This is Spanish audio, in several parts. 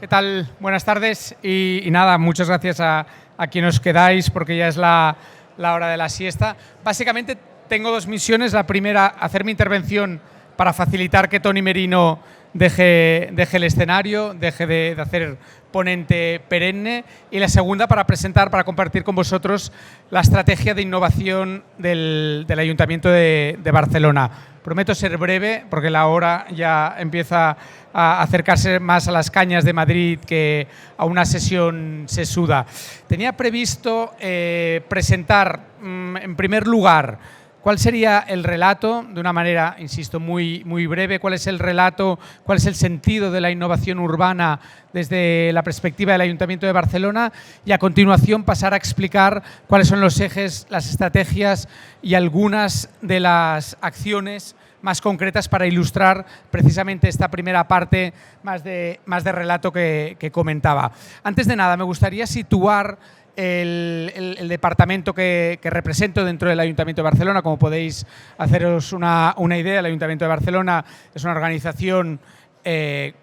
¿Qué tal? Buenas tardes y nada, muchas gracias a quienes os quedáis porque ya es la hora de la siesta. Básicamente tengo dos misiones. La primera, hacer mi intervención para facilitar que Toni Merino deje el escenario, deje de hacer ponente perenne, y la segunda para presentar, para compartir con vosotros la estrategia de innovación del Ayuntamiento de Barcelona. Prometo ser breve porque la hora ya empieza a acercarse más a las cañas de Madrid que a una sesión sesuda. Tenía previsto presentar, en primer lugar, ¿cuál sería el relato? De una manera, insisto, muy breve. ¿Cuál es el relato? ¿Cuál es el sentido de la innovación urbana desde la perspectiva del Ayuntamiento de Barcelona? Y a continuación pasar a explicar cuáles son los ejes, las estrategias y algunas de las acciones más concretas para ilustrar precisamente esta primera parte más de relato que comentaba. Antes de nada, me gustaría situar el departamento que represento dentro del Ayuntamiento de Barcelona. Como podéis haceros una idea, el Ayuntamiento de Barcelona es una organización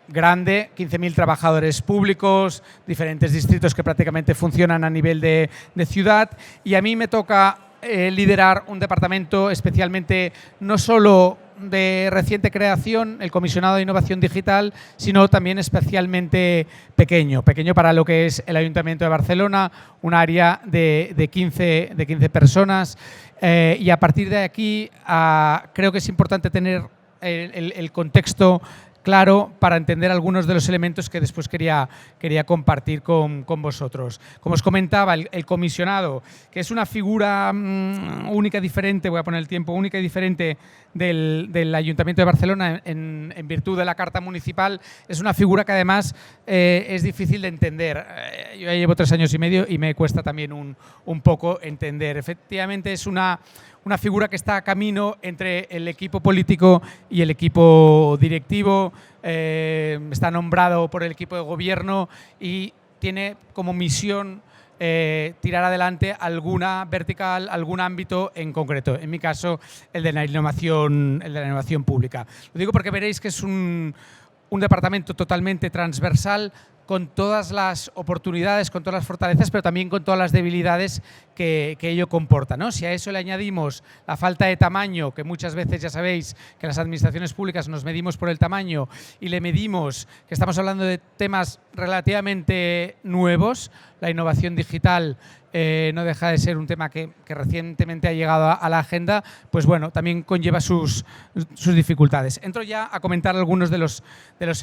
grande, 15.000 trabajadores públicos, diferentes distritos que prácticamente funcionan a nivel de ciudad, y a mí me toca liderar un departamento especialmente no solo de reciente creación, el Comisionado de Innovación Digital, sino también especialmente pequeño para lo que es el Ayuntamiento de Barcelona, un área de 15 personas, y a partir de aquí creo que es importante tener el contexto claro para entender algunos de los elementos que después quería compartir con vosotros. Como os comentaba, el comisionado, que es una figura única, diferente, voy a poner el tiempo, única y diferente del Ayuntamiento de Barcelona en virtud de la Carta Municipal, es una figura que además es difícil de entender. Yo ya llevo 3 años y medio y me cuesta también un poco entender. Efectivamente es una figura que está a camino entre el equipo político y el equipo directivo. Está nombrado por el equipo de gobierno y tiene como misión tirar adelante alguna vertical, algún ámbito en concreto. En mi caso, el de la innovación pública. Lo digo porque veréis que es un departamento totalmente transversal, con todas las oportunidades, con todas las fortalezas, pero también con todas las debilidades que ello comporta, ¿no? Si a eso le añadimos la falta de tamaño, que muchas veces ya sabéis que las administraciones públicas nos medimos por el tamaño, y le medimos que estamos hablando de temas relativamente nuevos, la innovación digital no deja de ser un tema que recientemente ha llegado a la agenda, pues bueno, también conlleva sus dificultades. Entro ya a comentar algunos de los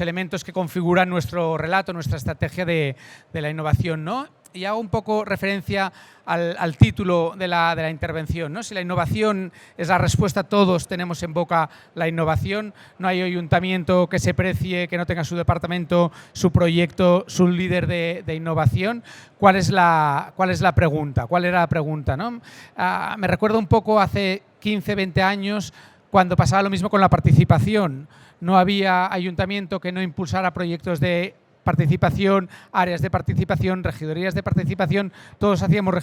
elementos que configuran nuestro relato, nuestra estrategia de la innovación, ¿no? Y hago un poco referencia al título de la intervención, ¿no? Si la innovación es la respuesta, todos tenemos en boca la innovación. No hay ayuntamiento que se precie, que no tenga su departamento, su proyecto, su líder de innovación. ¿Cuál es la pregunta? ¿Cuál era la pregunta, ¿no? Me recuerdo un poco hace 15, 20 años cuando pasaba lo mismo con la participación. No había ayuntamiento que no impulsara proyectos de participación, áreas de participación, regidorías de participación, todos hacíamos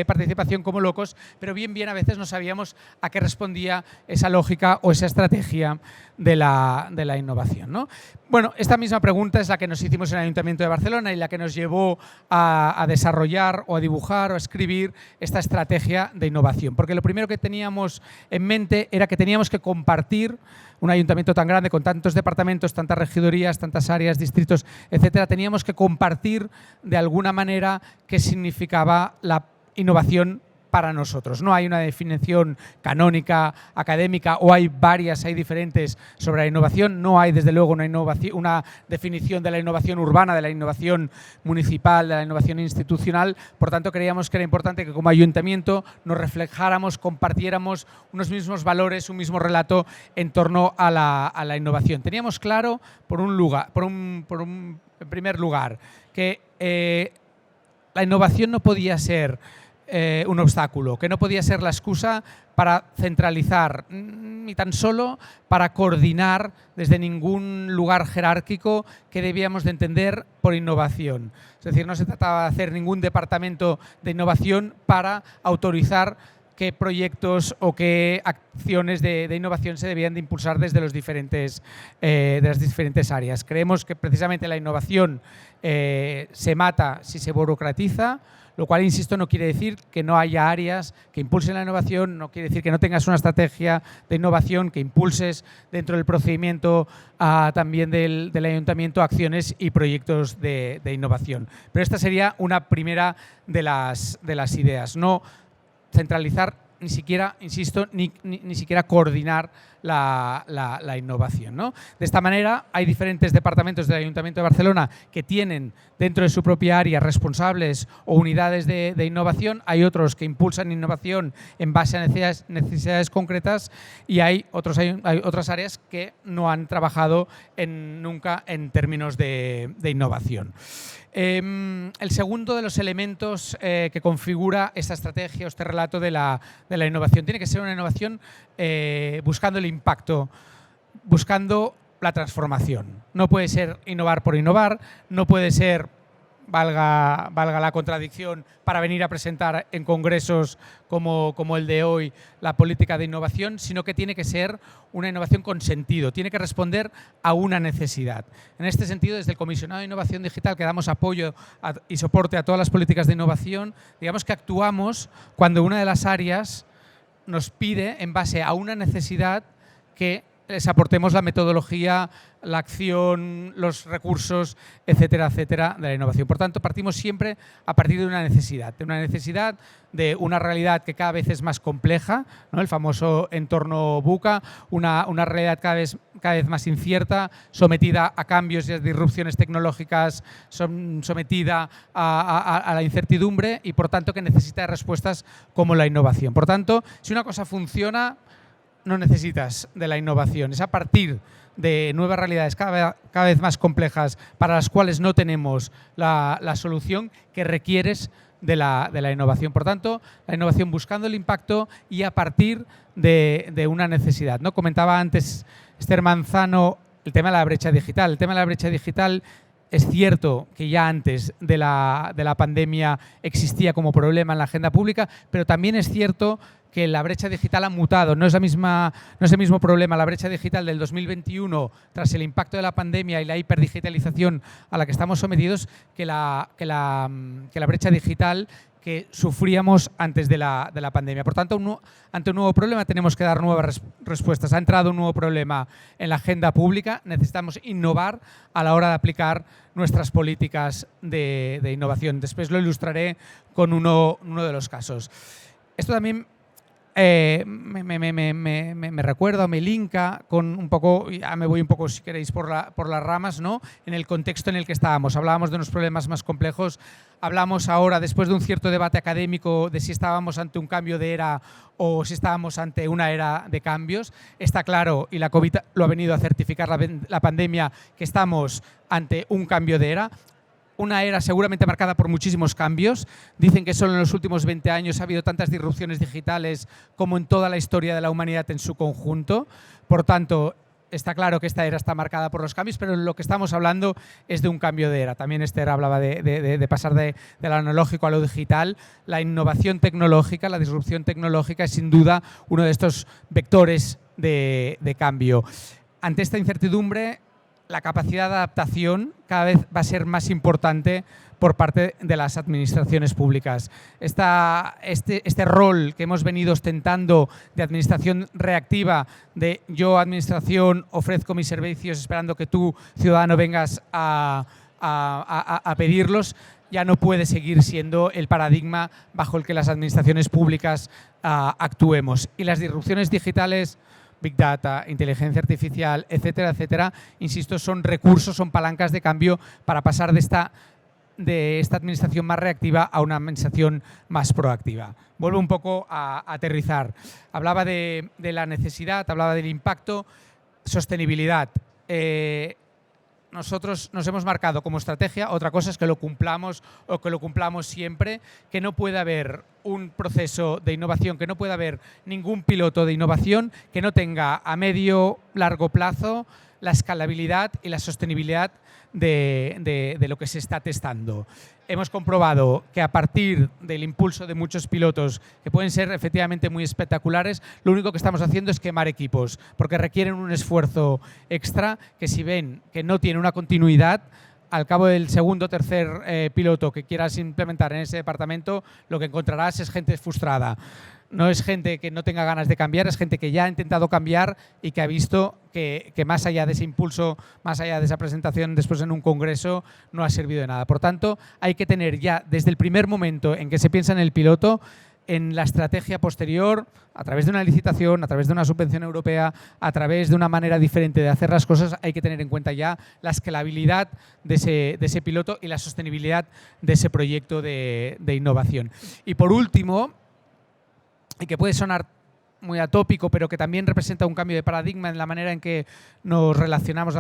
participación como locos, pero bien a veces no sabíamos a qué respondía esa lógica o esa estrategia de la innovación, ¿no? Bueno, esta misma pregunta es la que nos hicimos en el Ayuntamiento de Barcelona y la que nos llevó a desarrollar o a dibujar o a escribir esta estrategia de innovación, porque lo primero que teníamos en mente era que teníamos que compartir un ayuntamiento tan grande, con tantos departamentos, tantas regidorías, tantas áreas, distritos, etcétera. Teníamos que compartir de alguna manera qué significaba la innovación para nosotros. No hay una definición canónica, académica, o hay varias, hay diferentes sobre la innovación. No hay, desde luego, una definición de la innovación urbana, de la innovación municipal, de la innovación institucional. Por tanto, creíamos que era importante que como ayuntamiento nos reflejáramos, compartiéramos unos mismos valores, un mismo relato en torno a la innovación. Teníamos claro, en primer lugar, que la innovación no podía ser un obstáculo, que no podía ser la excusa para centralizar, ni tan solo para coordinar desde ningún lugar jerárquico que debíamos de entender por innovación. Es decir, no se trataba de hacer ningún departamento de innovación para autorizar qué proyectos o qué acciones de innovación se debían de impulsar desde de las diferentes áreas. Creemos que precisamente la innovación se mata si se burocratiza, lo cual, insisto, no quiere decir que no haya áreas que impulsen la innovación, no quiere decir que no tengas una estrategia de innovación, que impulses dentro del procedimiento también del ayuntamiento acciones y proyectos de innovación. Pero esta sería una primera de las ideas, no centralizar ni siquiera, insisto, ni siquiera coordinar la innovación, ¿no? De esta manera, hay diferentes departamentos del Ayuntamiento de Barcelona que tienen dentro de su propia área responsables o unidades de innovación, hay otros que impulsan innovación en base a necesidades concretas y hay otras áreas que no han trabajado nunca en términos de innovación. El segundo de los elementos que configura esta estrategia o este relato de la innovación tiene que ser una innovación buscando el impacto, buscando la transformación. No puede ser innovar por innovar, no puede ser, valga la contradicción, para venir a presentar en congresos como el de hoy la política de innovación, sino que tiene que ser una innovación con sentido, tiene que responder a una necesidad. En este sentido, desde el Comisionado de Innovación Digital, que damos apoyo y soporte a todas las políticas de innovación, digamos que actuamos cuando una de las áreas nos pide, en base a una necesidad, que les aportemos la metodología, la acción, los recursos, etcétera, etcétera, de la innovación. Por tanto, partimos siempre a partir de una necesidad de una realidad que cada vez es más compleja, ¿no? El famoso entorno VUCA, una realidad cada vez más incierta, sometida a cambios y a disrupciones tecnológicas, sometida a la incertidumbre y, por tanto, que necesita respuestas como la innovación. Por tanto, si una cosa funciona, no necesitas de la innovación. Es a partir de nuevas realidades cada vez más complejas para las cuales no tenemos la solución que requieres de la innovación. Por tanto, la innovación buscando el impacto y a partir de una necesidad, ¿no? Comentaba antes Esther Manzano el tema de la brecha digital. El tema de la brecha digital es cierto que ya antes de la pandemia existía como problema en la agenda pública, pero también es cierto que la brecha digital ha mutado. No es el mismo problema la brecha digital del 2021 tras el impacto de la pandemia y la hiperdigitalización a la que estamos sometidos que la brecha digital que sufríamos antes de la pandemia. Por tanto, ante un nuevo problema tenemos que dar nuevas respuestas. Ha entrado un nuevo problema en la agenda pública, necesitamos innovar a la hora de aplicar nuestras políticas de innovación. Después lo ilustraré con uno de los casos. Esto también me recuerda, me linka con un poco, ya me voy un poco si queréis por las ramas, ¿no? En el contexto en el que estábamos. Hablábamos de unos problemas más complejos, hablamos ahora, después de un cierto debate académico, de si estábamos ante un cambio de era o si estábamos ante una era de cambios. Está claro, y la COVID lo ha venido a certificar la pandemia, que estamos ante un cambio de era. Una era seguramente marcada por muchísimos cambios. Dicen que solo en los últimos 20 años ha habido tantas disrupciones digitales como en toda la historia de la humanidad en su conjunto. Por tanto, está claro que esta era está marcada por los cambios, pero lo que estamos hablando es de un cambio de era. También Esther hablaba de pasar de lo analógico a lo digital. La innovación tecnológica, la disrupción tecnológica es sin duda uno de estos vectores de cambio. Ante esta incertidumbre, la capacidad de adaptación cada vez va a ser más importante por parte de las administraciones públicas. Este rol que hemos venido ostentando de administración reactiva, de yo, administración, ofrezco mis servicios esperando que tú, ciudadano, vengas a pedirlos, ya no puede seguir siendo el paradigma bajo el que las administraciones públicas actuemos. Y las disrupciones digitales, Big Data, inteligencia artificial, etcétera, etcétera, insisto, son recursos, son palancas de cambio para pasar de esta administración más reactiva a una administración más proactiva. Vuelvo un poco a aterrizar. Hablaba de la necesidad, hablaba del impacto, sostenibilidad. Nosotros nos hemos marcado como estrategia, otra cosa es que lo cumplamos o que lo cumplamos siempre, que no puede haber un proceso de innovación, que no puede haber ningún piloto de innovación que no tenga a medio, largo plazo la escalabilidad y la sostenibilidad de lo que se está testando. Hemos comprobado que a partir del impulso de muchos pilotos, que pueden ser efectivamente muy espectaculares, lo único que estamos haciendo es quemar equipos, porque requieren un esfuerzo extra que, si ven que no tiene una continuidad, al cabo del segundo o tercer piloto que quieras implementar en ese departamento, lo que encontrarás es gente frustrada. No es gente que no tenga ganas de cambiar, es gente que ya ha intentado cambiar y que ha visto que más allá de ese impulso, más allá de esa presentación después en un congreso, no ha servido de nada. Por tanto, hay que tener ya desde el primer momento en que se piensa en el piloto, en la estrategia posterior, a través de una licitación, a través de una subvención europea, a través de una manera diferente de hacer las cosas, hay que tener en cuenta ya la escalabilidad de ese piloto y la sostenibilidad de ese proyecto de innovación. Y por último, y que puede sonar muy atópico, pero que también representa un cambio de paradigma en la manera en que nos relacionamos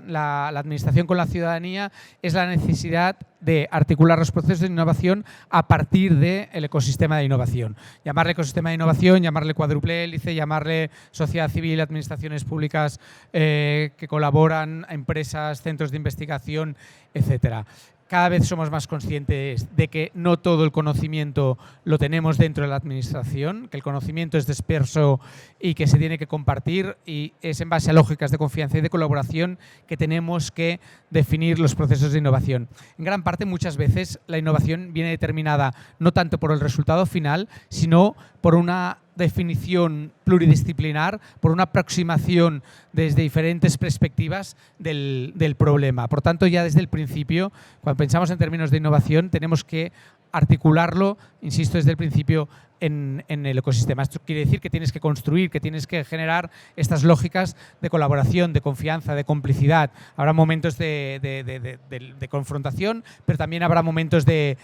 la administración con la ciudadanía, es la necesidad de articular los procesos de innovación a partir del ecosistema de innovación. Llamarle ecosistema de innovación, llamarle cuádruple hélice, llamarle sociedad civil, administraciones públicas que colaboran, empresas, centros de investigación, etcétera. Cada vez somos más conscientes de que no todo el conocimiento lo tenemos dentro de la administración, que el conocimiento es disperso y que se tiene que compartir, y es en base a lógicas de confianza y de colaboración que tenemos que definir los procesos de innovación. En gran parte, muchas veces, la innovación viene determinada no tanto por el resultado final, sino por una definición pluridisciplinar, por una aproximación desde diferentes perspectivas del problema. Por tanto, ya desde el principio, cuando pensamos en términos de innovación, tenemos que articularlo, insisto, desde el principio en el ecosistema. Esto quiere decir que tienes que construir, que tienes que generar estas lógicas de colaboración, de confianza, de complicidad. Habrá momentos de confrontación, pero también habrá momentos de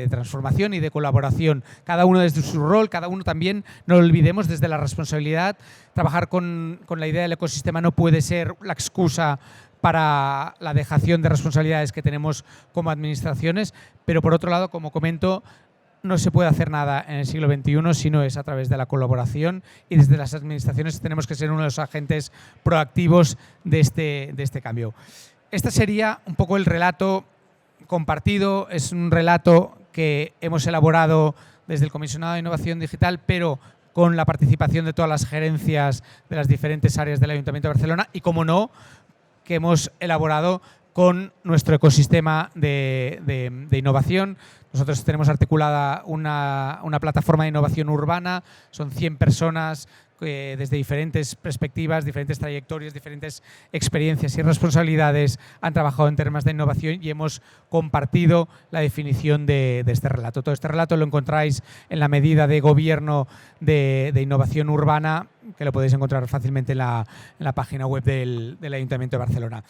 transformación y de colaboración. Cada uno desde su rol, cada uno también, no lo olvidemos, desde la responsabilidad. Trabajar con la idea del ecosistema no puede ser la excusa para la dejación de responsabilidades que tenemos como administraciones, pero por otro lado, como comento, no se puede hacer nada en el siglo XXI si no es a través de la colaboración, y desde las administraciones tenemos que ser uno de los agentes proactivos de este cambio. Este sería un poco el relato compartido, es un relato que hemos elaborado desde el Comisionado de Innovación Digital, pero con la participación de todas las gerencias de las diferentes áreas del Ayuntamiento de Barcelona y, como no, que hemos elaborado con nuestro ecosistema de innovación. Nosotros tenemos articulada una plataforma de innovación urbana, son 100 personas desde diferentes perspectivas, diferentes trayectorias, diferentes experiencias y responsabilidades han trabajado en temas de innovación y hemos compartido la definición de este relato. Todo este relato lo encontráis en la medida de gobierno de innovación urbana, que lo podéis encontrar fácilmente en la página web del Ayuntamiento de Barcelona.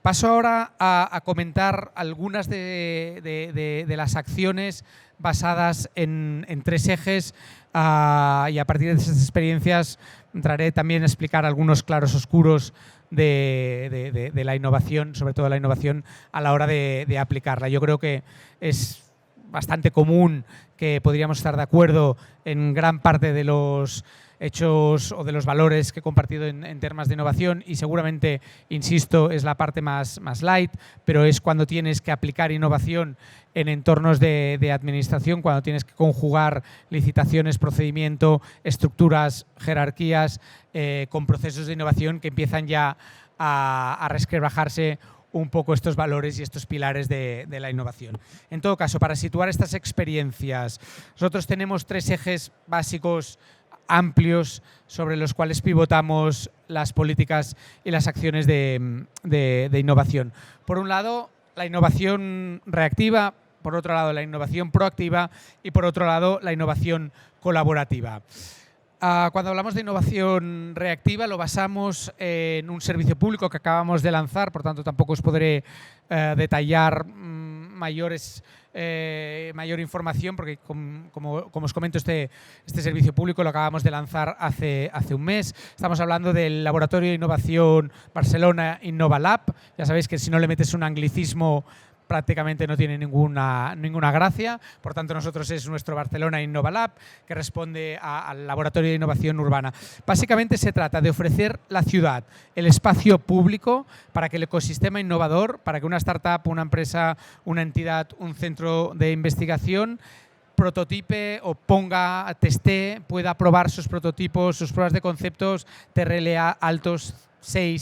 Paso ahora a comentar algunas de las acciones basadas en 3 ejes, y a partir de esas experiencias entraré también a explicar algunos claros oscuros de la innovación, sobre todo la innovación a la hora de aplicarla. Yo creo que es bastante común que podríamos estar de acuerdo en gran parte de los hechos o de los valores que he compartido en temas de innovación, y seguramente, insisto, es la parte más light, pero es cuando tienes que aplicar innovación en entornos de administración, cuando tienes que conjugar licitaciones, procedimiento, estructuras, jerarquías, con procesos de innovación que empiezan ya a resquebrajarse un poco estos valores y estos pilares de la innovación. En todo caso, para situar estas experiencias, nosotros tenemos 3 ejes básicos amplios sobre los cuales pivotamos las políticas y las acciones de innovación. Por un lado, la innovación reactiva, por otro lado, la innovación proactiva y, por otro lado, la innovación colaborativa. Cuando hablamos de innovación reactiva, lo basamos en un servicio público que acabamos de lanzar, por tanto tampoco os podré detallar mayor información, porque como os comento, este servicio público lo acabamos de lanzar hace un mes. Estamos hablando del Laboratorio de Innovación Barcelona Innova Lab. Ya sabéis que si no le metes un anglicismo prácticamente no tiene ninguna gracia. Por tanto, nosotros es nuestro Barcelona Innova Lab, que responde al Laboratorio de Innovación Urbana. Básicamente se trata de ofrecer la ciudad, el espacio público, para que el ecosistema innovador, para que una startup, una empresa, una entidad, un centro de investigación prototipe o testee, pueda probar sus prototipos, sus pruebas de conceptos TRL altos 6,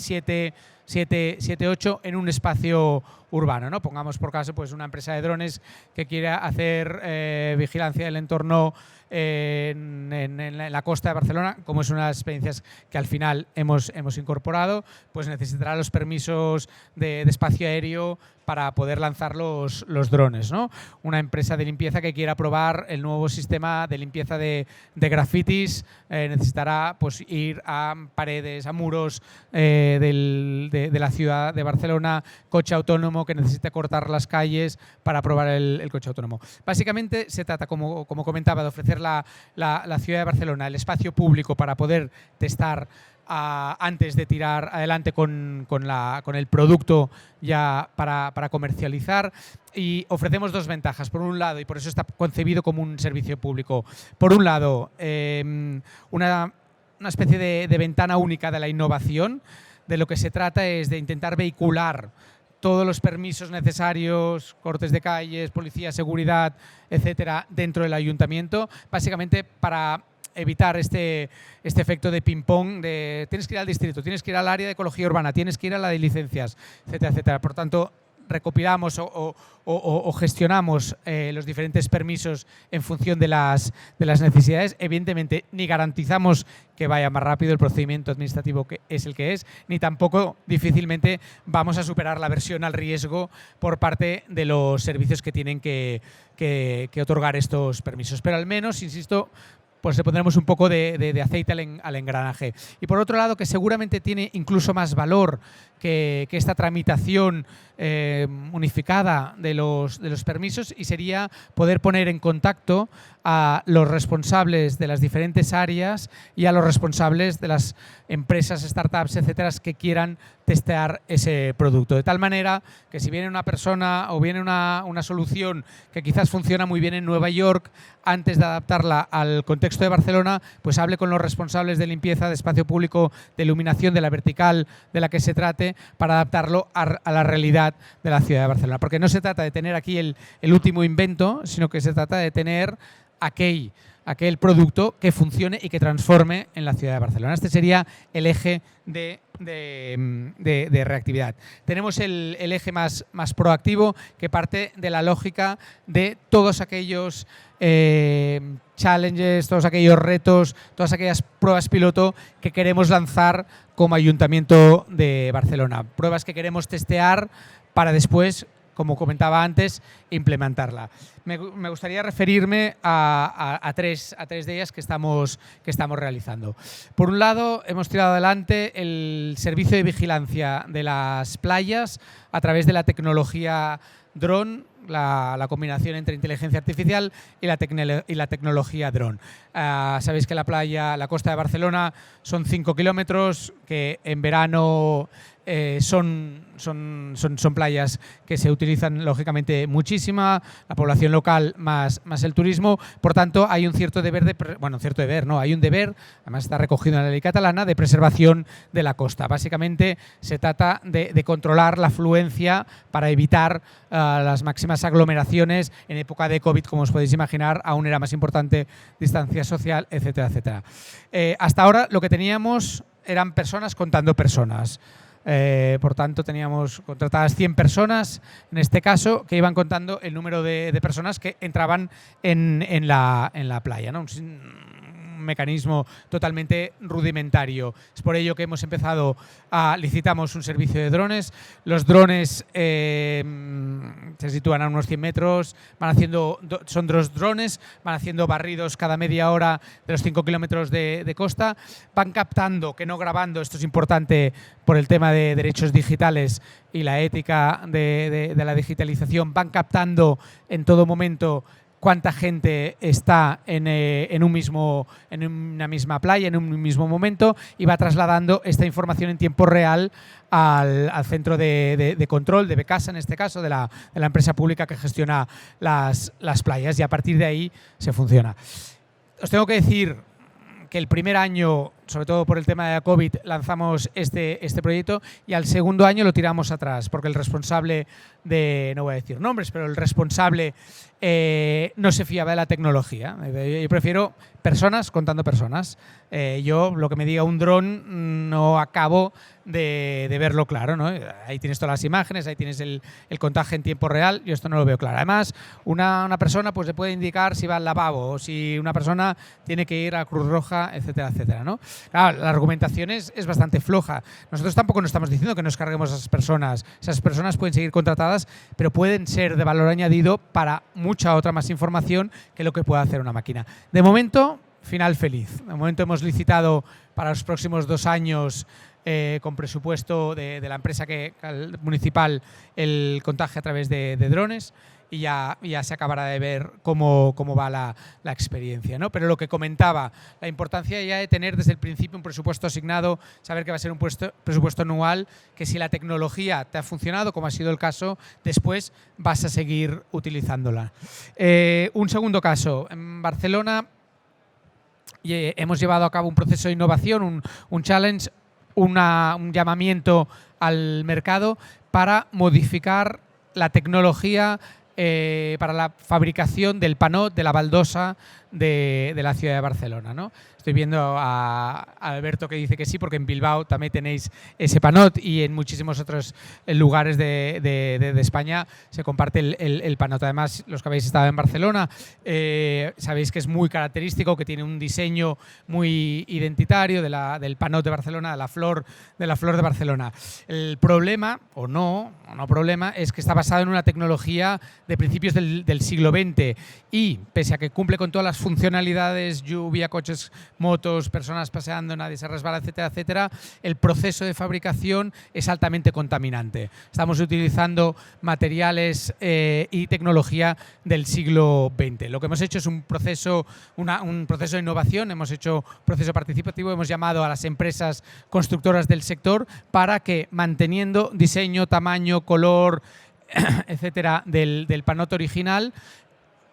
7, 8 en un espacio urbano, ¿no? Pongamos por caso pues una empresa de drones que quiera hacer vigilancia del entorno en la costa de Barcelona, como es una de las experiencias que al final hemos incorporado, pues necesitará los permisos de espacio aéreo para poder lanzar los drones, ¿no? Una empresa de limpieza que quiera probar el nuevo sistema de limpieza de grafitis necesitará pues ir a paredes, a muros de la ciudad de Barcelona, coche autónomo que necesite cortar las calles para probar el coche autónomo. Básicamente se trata, como comentaba, de ofrecer la ciudad de Barcelona, el espacio público para poder testar antes de tirar adelante con el producto ya para comercializar, y ofrecemos dos ventajas. Por un lado, y por eso está concebido como un servicio público, por un lado, una especie de ventana única de la innovación. De lo que se trata es de intentar vehicular todos los permisos necesarios, cortes de calles, policía, seguridad, etcétera, dentro del ayuntamiento, básicamente para evitar este efecto de ping-pong de tienes que ir al distrito, tienes que ir al área de ecología urbana, tienes que ir a la de licencias, etcétera, etcétera. Por tanto, recopilamos o gestionamos los diferentes permisos en función de las necesidades. Evidentemente, ni garantizamos que vaya más rápido el procedimiento administrativo, que es el que es, ni tampoco difícilmente vamos a superar la aversión al riesgo por parte de los servicios que tienen que otorgar estos permisos. Pero al menos, insisto, pues le pondremos un poco de aceite al engranaje. Y por otro lado, que seguramente tiene incluso más valor que esta tramitación unificada de los permisos, y sería poder poner en contacto a los responsables de las diferentes áreas y a los responsables de las empresas, startups, etcétera, que quieran testear ese producto. De tal manera que si viene una persona o viene una solución que quizás funciona muy bien en Nueva York, antes de adaptarla al contexto de Barcelona, pues hable con los responsables de limpieza, de espacio público, de iluminación, de la vertical de la que se trate, para adaptarlo a la realidad de la ciudad de Barcelona. Porque no se trata de tener aquí el último invento, sino que se trata de tener aquel producto que funcione y que transforme en la ciudad de Barcelona. Este sería el eje de reactividad. Tenemos el eje más proactivo, que parte de la lógica de todos aquellos challenges, todos aquellos retos, todas aquellas pruebas piloto que queremos lanzar como Ayuntamiento de Barcelona. Pruebas que queremos testear para después, como comentaba antes, implementarla. Me gustaría referirme a tres de ellas que estamos realizando. Por un lado, hemos tirado adelante el servicio de vigilancia de las playas a través de la tecnología dron, la combinación entre inteligencia artificial y la tecnología dron. Sabéis que la costa de Barcelona son 5 kilómetros, que en verano son playas que se utilizan lógicamente muchísima, la población local más el turismo. Por tanto, hay un cierto deber hay un deber, además está recogido en la ley catalana, de preservación de la costa. Básicamente se trata de controlar la afluencia para evitar las máximas aglomeraciones. En época de COVID, como os podéis imaginar, aún era más importante distancia social, etcétera, etcétera. Hasta ahora lo que teníamos eran personas contando personas. Por tanto, teníamos contratadas 100 personas, en este caso, que iban contando el número de personas que entraban en la playa, ¿no? Un mecanismo totalmente rudimentario. Es por ello que hemos empezado licitamos un servicio de drones. Los drones se sitúan a unos 100 metros, son dos drones, van haciendo barridos cada media hora de los 5 kilómetros de costa, van captando, que no grabando, esto es importante por el tema de derechos digitales y la ética de la digitalización, van captando en todo momento cuánta gente está en una misma playa, en un mismo momento, y va trasladando esta información en tiempo real al centro de control, de Becasa en este caso, de la empresa pública que gestiona las playas, y a partir de ahí se funciona. Os tengo que decir que el primer año, sobre todo por el tema de la COVID, lanzamos este proyecto, y al segundo año lo tiramos atrás, porque el responsable no voy a decir nombres, pero el responsable no se fiaba de la tecnología. Yo prefiero personas contando personas. Yo, lo que me diga un dron, no acabo de verlo claro, ¿no? Ahí tienes todas las imágenes, ahí tienes el contagio en tiempo real. Yo esto no lo veo claro. Además, una persona pues le puede indicar si va al lavabo o si una persona tiene que ir a Cruz Roja, etcétera, etcétera, ¿no? Claro, la argumentación es bastante floja. Nosotros tampoco nos estamos diciendo que nos carguemos a esas personas. Esas personas pueden seguir contratadas, pero pueden ser de valor añadido para mucha otra más información que lo que pueda hacer una máquina. De momento, final feliz. De momento hemos licitado para los próximos 2 años con presupuesto de la empresa municipal el contagio a través de drones, y ya se acabará de ver cómo va la experiencia, ¿no? Pero lo que comentaba, la importancia ya de tener desde el principio un presupuesto asignado, saber que va a ser un presupuesto anual, que si la tecnología te ha funcionado, como ha sido el caso, después vas a seguir utilizándola. Un segundo caso, en Barcelona hemos llevado a cabo un proceso de innovación, un challenge, un llamamiento al mercado para modificar la tecnología para la fabricación del panot, de la baldosa de la ciudad de Barcelona, ¿no? Estoy viendo a Alberto que dice que sí, porque en Bilbao también tenéis ese panot, y en muchísimos otros lugares de España se comparte el panot. Además, los que habéis estado en Barcelona sabéis que es muy característico, que tiene un diseño muy identitario del panot de Barcelona, de la flor de Barcelona. El problema, o no problema, es que está basado en una tecnología de principios del siglo XX, y pese a que cumple con todas las funcionalidades, lluvia, coches, motos, personas paseando, nadie se resbala, etcétera, etcétera, el proceso de fabricación es altamente contaminante. Estamos utilizando materiales y tecnología del siglo XX. Lo que hemos hecho es un proceso de innovación, hemos hecho un proceso participativo, hemos llamado a las empresas constructoras del sector para que, manteniendo diseño, tamaño, color, etcétera, del panot original,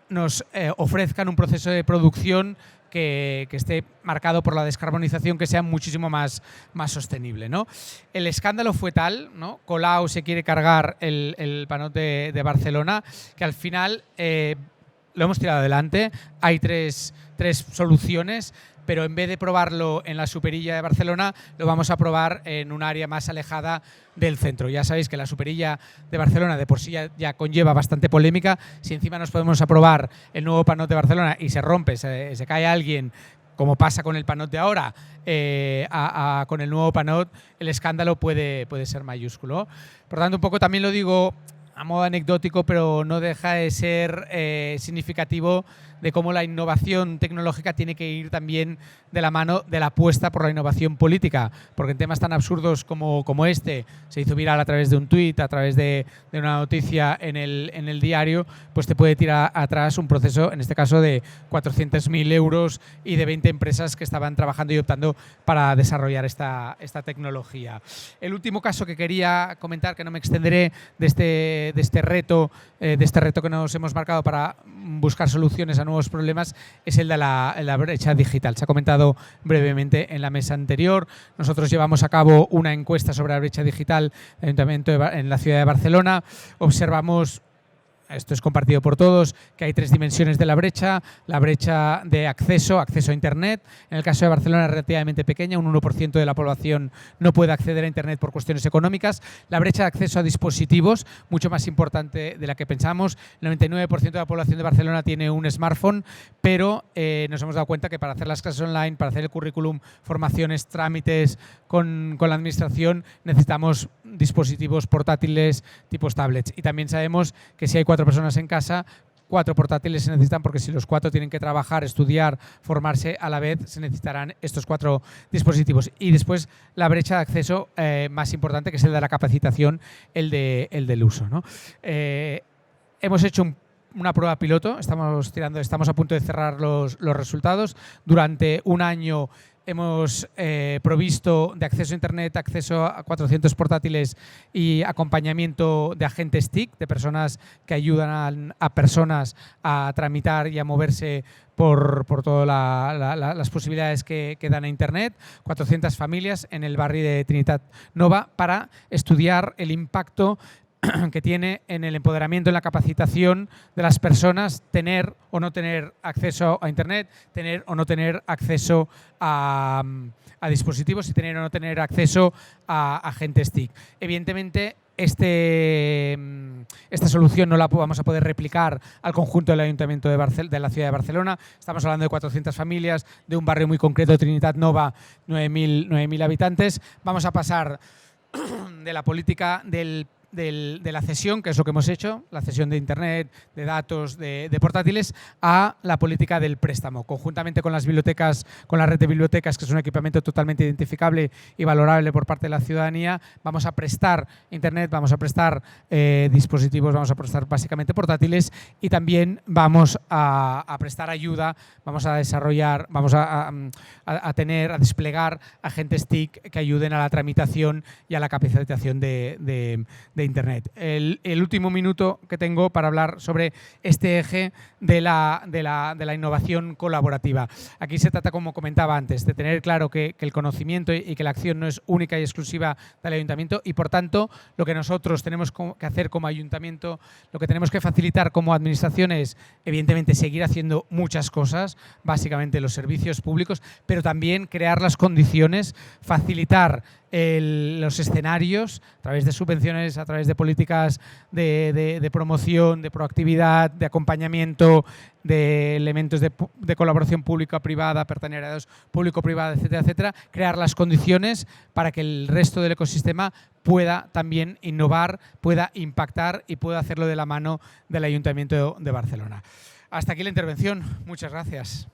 nos ofrezcan un proceso de producción que esté marcado por la descarbonización, que sea muchísimo más sostenible, ¿no? El escándalo fue tal, ¿no? Colau se quiere cargar el panot de Barcelona, que al final lo hemos tirado adelante. Hay tres soluciones, pero en vez de probarlo en la Superilla de Barcelona, lo vamos a probar en un área más alejada del centro. Ya sabéis que la Superilla de Barcelona de por sí ya conlleva bastante polémica. Si encima nos podemos aprobar el nuevo panot de Barcelona y se rompe, se cae alguien, como pasa con el panot de ahora, con el nuevo panot, el escándalo puede ser mayúsculo. Por tanto, un poco también lo digo a modo anecdótico, pero no deja de ser significativo de cómo la innovación tecnológica tiene que ir también de la mano de la apuesta por la innovación política, porque en temas tan absurdos como este, se hizo viral a través de un tuit, a través de una noticia en el diario, pues te puede tirar atrás un proceso, en este caso de 400.000 euros y de 20 empresas que estaban trabajando y optando para desarrollar esta tecnología. El último caso que quería comentar, que no me extenderé, de este reto que nos hemos marcado para buscar soluciones a nuevos problemas, es el de la brecha digital. Se ha comentado brevemente en la mesa anterior. Nosotros llevamos a cabo una encuesta sobre la brecha digital en la ciudad de Barcelona. Observamos, esto es compartido por todos, que hay 3 dimensiones de la brecha de acceso a Internet. En el caso de Barcelona es relativamente pequeña, un 1% de la población no puede acceder a Internet por cuestiones económicas. La brecha de acceso a dispositivos, mucho más importante de la que pensamos. El 99% de la población de Barcelona tiene un smartphone, pero nos hemos dado cuenta que para hacer las clases online, para hacer el currículum, formaciones, trámites con la administración, necesitamos dispositivos portátiles tipos tablets. Y también sabemos que si hay 4 personas en casa, 4 portátiles se necesitan, porque si los 4 tienen que trabajar, estudiar, formarse a la vez, se necesitarán estos 4 dispositivos. Y después la brecha de acceso más importante, que es el de la capacitación, el del uso, ¿no? Hemos hecho un una prueba piloto, estamos a punto de cerrar los resultados. Durante un año hemos provisto de acceso a Internet, acceso a 400 portátiles y acompañamiento de agentes TIC, de personas que ayudan a personas a tramitar y a moverse por todas las posibilidades que dan a Internet. 400 familias en el barrio de Trinitat Nova para estudiar el impacto que tiene en el empoderamiento, en la capacitación de las personas, tener o no tener acceso a Internet, tener o no tener acceso a dispositivos y tener o no tener acceso a agentes TIC. Evidentemente, esta solución no la vamos a poder replicar al conjunto del Ayuntamiento de la ciudad de Barcelona. Estamos hablando de 400 familias, de un barrio muy concreto, Trinitat Nova, 9.000 habitantes. Vamos a pasar de la política de la cesión, que es lo que hemos hecho, la cesión de Internet, de datos, de portátiles, a la política del préstamo. Conjuntamente con las bibliotecas, con la red de bibliotecas, que es un equipamiento totalmente identificable y valorable por parte de la ciudadanía, vamos a prestar Internet, vamos a prestar dispositivos, vamos a prestar básicamente portátiles y también vamos a prestar ayuda, vamos a desarrollar, vamos a desplegar agentes TIC que ayuden a la tramitación y a la capacitación de Internet. El último minuto que tengo para hablar sobre este eje de la innovación colaborativa. Aquí se trata, como comentaba antes, de tener claro que el conocimiento y que la acción no es única y exclusiva del ayuntamiento y, por tanto, lo que nosotros tenemos que hacer como ayuntamiento, lo que tenemos que facilitar como administración es, evidentemente, seguir haciendo muchas cosas, básicamente los servicios públicos, pero también crear las condiciones, facilitar los escenarios a través de subvenciones, a través de políticas de promoción, de proactividad, de acompañamiento, de elementos de colaboración pública-privada, partenariados público-privada, etcétera, etcétera, crear las condiciones para que el resto del ecosistema pueda también innovar, pueda impactar y pueda hacerlo de la mano del Ayuntamiento de Barcelona. Hasta aquí la intervención. Muchas gracias.